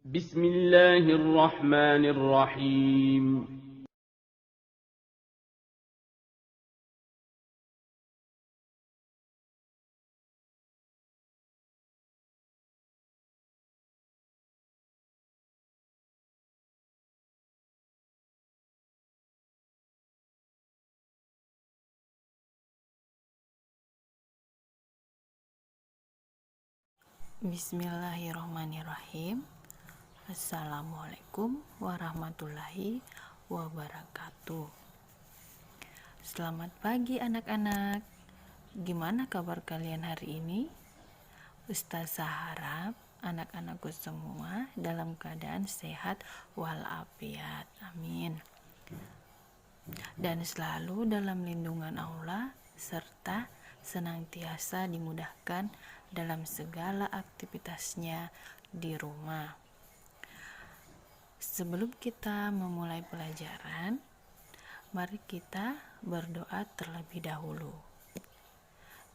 بسم الله الرحمن الرحيم. Bismillahirrahmanirrahim. Assalamualaikum warahmatullahi wabarakatuh. Selamat pagi anak-anak. Gimana kabar kalian hari ini? Ustazah harap anak-anakku semua dalam keadaan sehat walafiat. Amin. Dan selalu dalam lindungan Allah serta senantiasa dimudahkan dalam segala aktivitasnya di rumah. Sebelum kita memulai pelajaran, mari kita berdoa terlebih dahulu.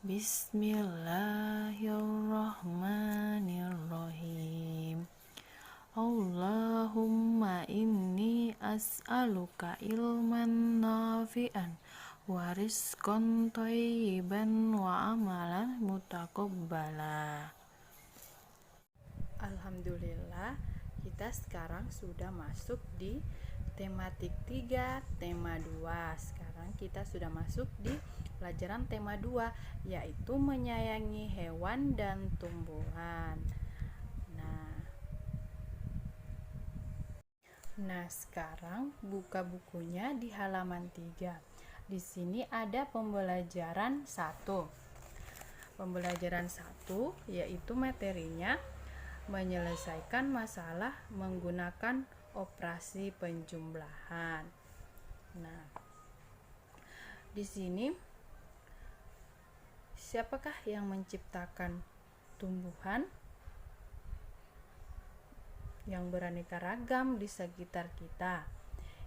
Bismillahirrahmanirrahim. Allahumma inni as'aluka ilman nafi'an wa rizqan thayyiban wa amalan mutaqabbala. Alhamdulillah, kita sekarang sudah masuk di tematik 3, tema 2. Sekarang kita sudah masuk di pelajaran tema 2, yaitu menyayangi hewan dan tumbuhan. Nah, sekarang buka bukunya di halaman 3. Di sini ada pembelajaran 1. Pembelajaran 1 yaitu materinya menyelesaikan masalah menggunakan operasi penjumlahan. Nah, di sini siapakah yang menciptakan tumbuhan yang beraneka ragam di sekitar kita?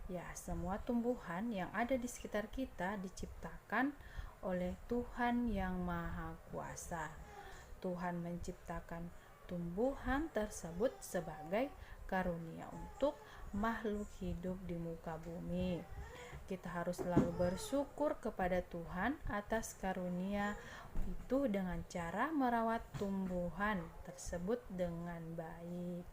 Ya, semua tumbuhan yang ada di sekitar kita diciptakan oleh Tuhan yang Maha Kuasa. Tuhan menciptakan tumbuhan tersebut sebagai karunia untuk makhluk hidup di muka bumi. Kita harus selalu bersyukur kepada Tuhan atas karunia itu dengan cara merawat tumbuhan tersebut dengan baik.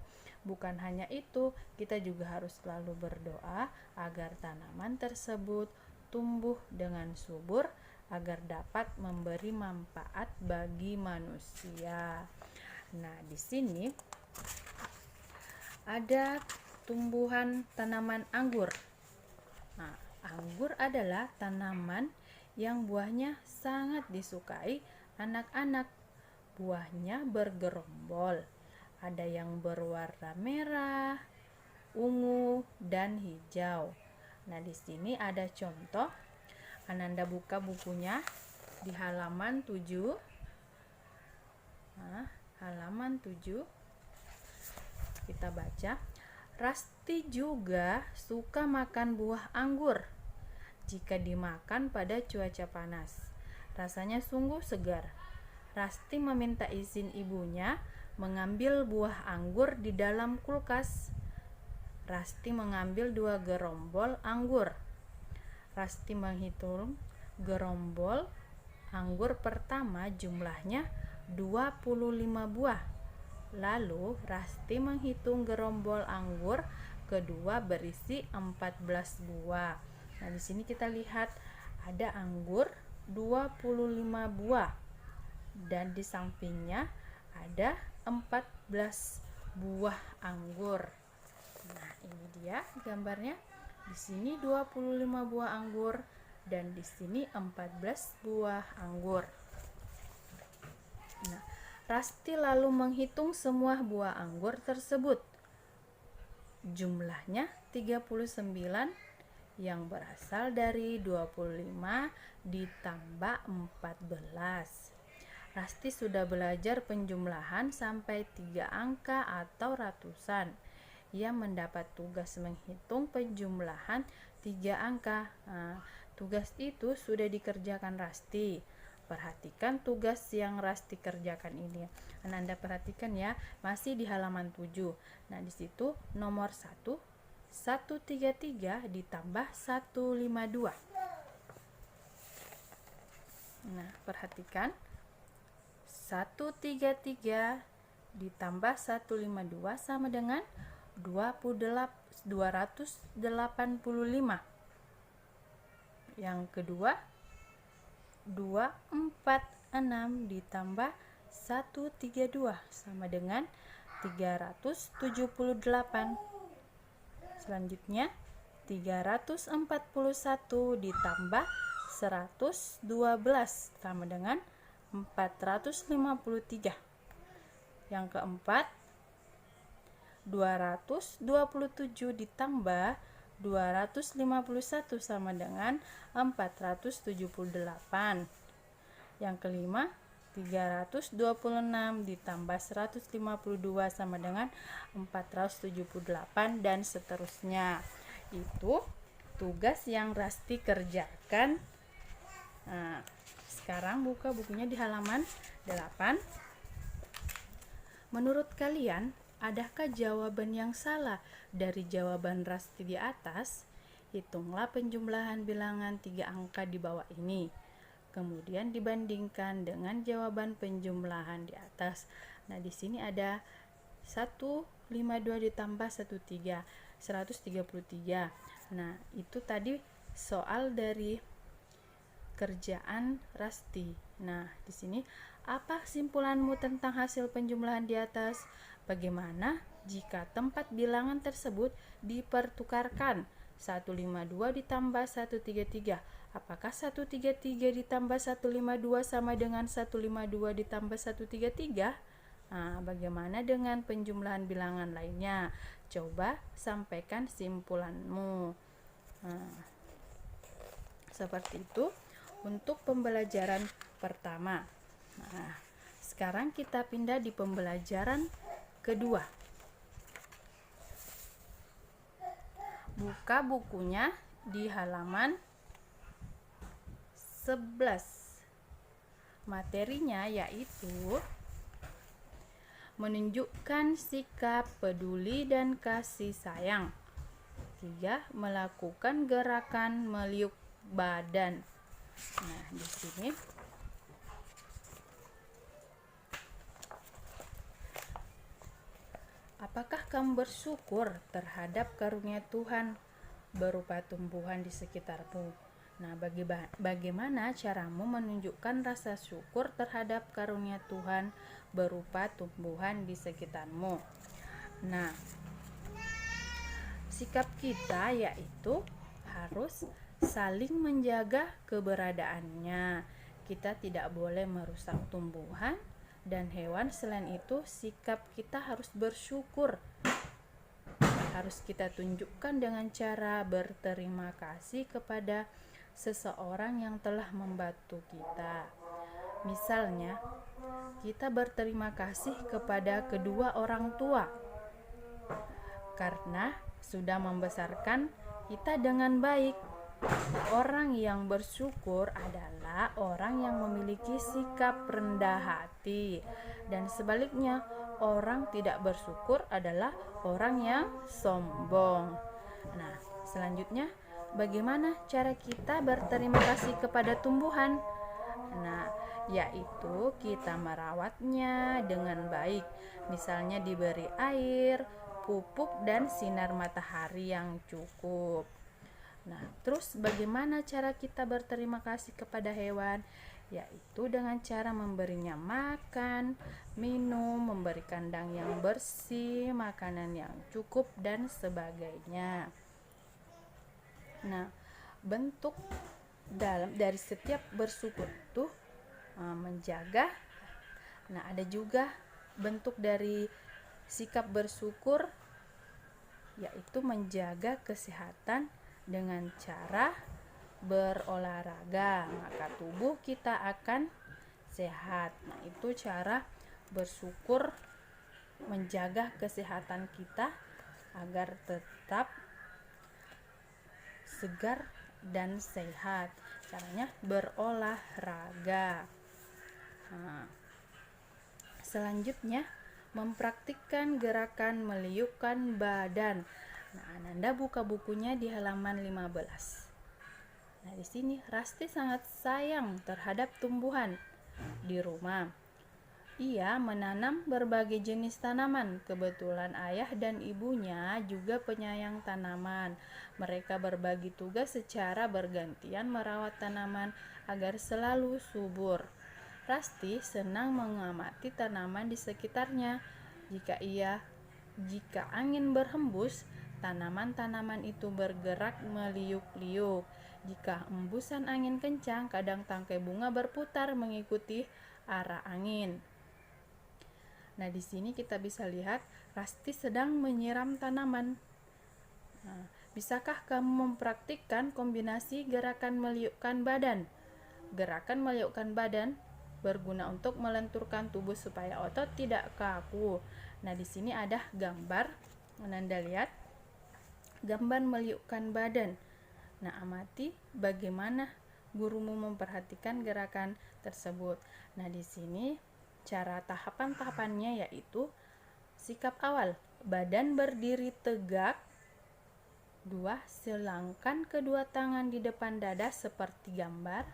Bukan hanya itu, kita juga harus selalu berdoa agar tanaman tersebut tumbuh dengan subur agar dapat memberi manfaat bagi manusia. Nah, di sini ada tumbuhan tanaman anggur. Nah, anggur adalah tanaman yang buahnya sangat disukai anak-anak. Buahnya bergerombol. Ada yang berwarna merah, ungu, dan hijau. Nah, di sini ada contoh. Ananda buka bukunya di halaman 7. Nah, halaman 7. Kita baca. Rasti juga suka makan buah anggur. Jika dimakan pada cuaca panas, rasanya sungguh segar. Rasti meminta izin ibunya mengambil buah anggur di dalam kulkas. Rasti mengambil 2 gerombol anggur. Rasti menghitung gerombol anggur pertama jumlahnya 25 buah. Lalu Rasti menghitung gerombol anggur kedua berisi 14 buah. Nah, di sini kita lihat ada anggur 25 buah dan di sampingnya ada 14 buah anggur. Nah, ini dia gambarnya. Di sini 25 buah anggur dan di sini 14 buah anggur. Nah, Rasti lalu menghitung semua buah anggur tersebut. Jumlahnya 39 yang berasal dari 25 ditambah 14. Rasti sudah belajar penjumlahan sampai 3 angka atau ratusan. Ia mendapat tugas menghitung penjumlahan 3 angka. Nah, tugas itu sudah dikerjakan Rasti. perhatikan tugas yang Rasti kerjakan ini. Nah, Anda perhatikan ya, masih di halaman 7. Nah, di situ nomor 1, 133 ditambah 152. Nah, perhatikan 133 ditambah 152 sama dengan 285. Yang kedua, 246 ditambah 132 sama dengan 378. Selanjutnya, 341 ditambah 112 sama dengan 453. Yang keempat, 227 ditambah 251 sama dengan 478. Yang kelima, 326 ditambah 152 sama dengan 478 dan seterusnya. Itu tugas yang Rasti kerjakan. Nah, sekarang buka bukunya di halaman 8. Menurut kalian, adakah jawaban yang salah dari jawaban Rasti di atas? Hitunglah penjumlahan bilangan 3 angka di bawah ini. Kemudian dibandingkan dengan jawaban penjumlahan di atas. Nah, di sini ada 152 ditambah 13, 133. Nah, itu tadi soal dari kerjaan Rasti. Nah, di sini apa kesimpulanmu tentang hasil penjumlahan di atas? Bagaimana jika tempat bilangan tersebut dipertukarkan? 152 ditambah 133. Apakah 133 ditambah 152 sama dengan 152 ditambah 133? Nah, bagaimana dengan penjumlahan bilangan lainnya? Coba sampaikan kesimpulanmu. Nah, seperti itu untuk pembelajaran pertama. Nah, sekarang kita pindah di pembelajaran kedua. Buka bukunya di halaman 11. Materinya yaitu menunjukkan sikap peduli dan kasih sayang. 3. Melakukan gerakan meliuk badan. Nah, di sini apakah kamu bersyukur terhadap karunia Tuhan berupa tumbuhan di sekitarmu? Nah, bagaimana caramu menunjukkan rasa syukur terhadap karunia Tuhan berupa tumbuhan di sekitarmu? Nah, sikap kita yaitu harus saling menjaga keberadaannya. Kita tidak boleh merusak tumbuhan dan hewan. Selain itu, sikap kita harus bersyukur. Harus kita tunjukkan dengan cara berterima kasih kepada seseorang yang telah membantu kita. Misalnya, kita berterima kasih kepada kedua orang tua karena sudah membesarkan kita dengan baik. Orang yang bersyukur adalah orang yang memiliki sikap rendah hati, dan sebaliknya, orang tidak bersyukur adalah orang yang sombong. Nah, selanjutnya, bagaimana cara kita berterima kasih kepada tumbuhan? Nah, yaitu kita merawatnya dengan baik. Misalnya diberi air, pupuk, dan sinar matahari yang cukup. Nah, terus bagaimana cara kita berterima kasih kepada hewan? Yaitu dengan cara memberinya makan, minum, memberi kandang yang bersih, makanan yang cukup, dan sebagainya. Nah, bentuk dari setiap bersyukur itu menjaga. Nah, ada juga bentuk dari sikap bersyukur yaitu menjaga kesehatan dengan cara berolahraga, maka tubuh kita akan sehat. Nah, itu cara bersyukur menjaga kesehatan kita agar tetap segar dan sehat. Caranya berolahraga. Nah, selanjutnya mempraktikkan gerakan meliupkan badan. Nah, Ananda buka bukunya di halaman 15. Nah, di sini Rasti sangat sayang terhadap tumbuhan di rumah. Ia menanam berbagai jenis tanaman. Kebetulan ayah dan ibunya juga penyayang tanaman. Mereka berbagi tugas secara bergantian merawat tanaman agar selalu subur. Rasti senang mengamati tanaman di sekitarnya. Jika angin berhembus, tanaman-tanaman itu bergerak meliuk-liuk. Jika embusan angin kencang, kadang tangkai bunga berputar mengikuti arah angin. Nah, di sini kita bisa lihat Rasti sedang menyiram tanaman. Nah, bisakah kamu mempraktikkan kombinasi gerakan meliukkan badan? Gerakan meliukkan badan berguna untuk melenturkan tubuh supaya otot tidak kaku. Nah, di sini ada gambar. Ananda lihat gambar meliukkan badan. Nah, amati bagaimana gurumu memperhatikan gerakan tersebut. Nah, di sini cara tahapan-tahapannya yaitu sikap awal, badan berdiri tegak. 2. Silangkan kedua tangan di depan dada seperti gambar.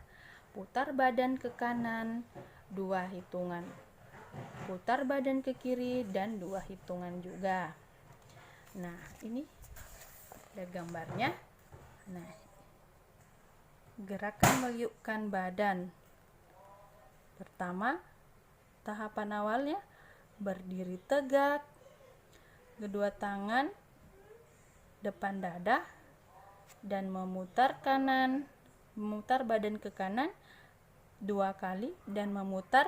Putar badan ke kanan 2 hitungan. Putar badan ke kiri dan 2 hitungan juga. Nah, ini ada gambarnya. Nah, gerakan meliukkan badan. Pertama, tahapan awalnya berdiri tegak, kedua tangan depan dada dan memutar badan ke kanan 2 kali dan memutar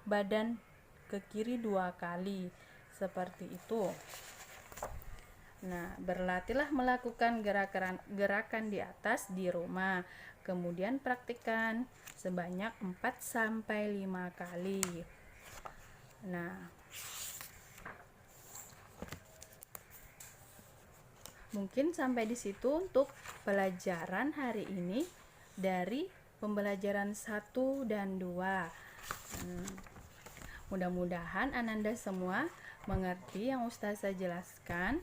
badan ke kiri 2 kali. Seperti itu. Nah, berlatihlah melakukan gerakan di atas di rumah. Kemudian praktikkan sebanyak 4-5 kali. Nah, mungkin sampai di situ untuk pelajaran hari ini dari pembelajaran 1 dan 2. Mudah-mudahan Ananda semua mengerti yang Ustazah jelaskan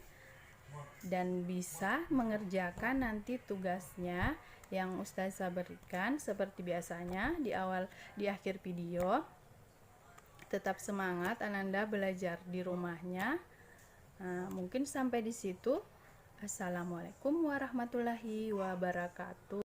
dan bisa mengerjakan nanti tugasnya yang Ustazah berikan seperti biasanya di akhir video. Tetap semangat Ananda belajar di rumahnya. Mungkin sampai di situ. Assalamualaikum warahmatullahi wabarakatuh.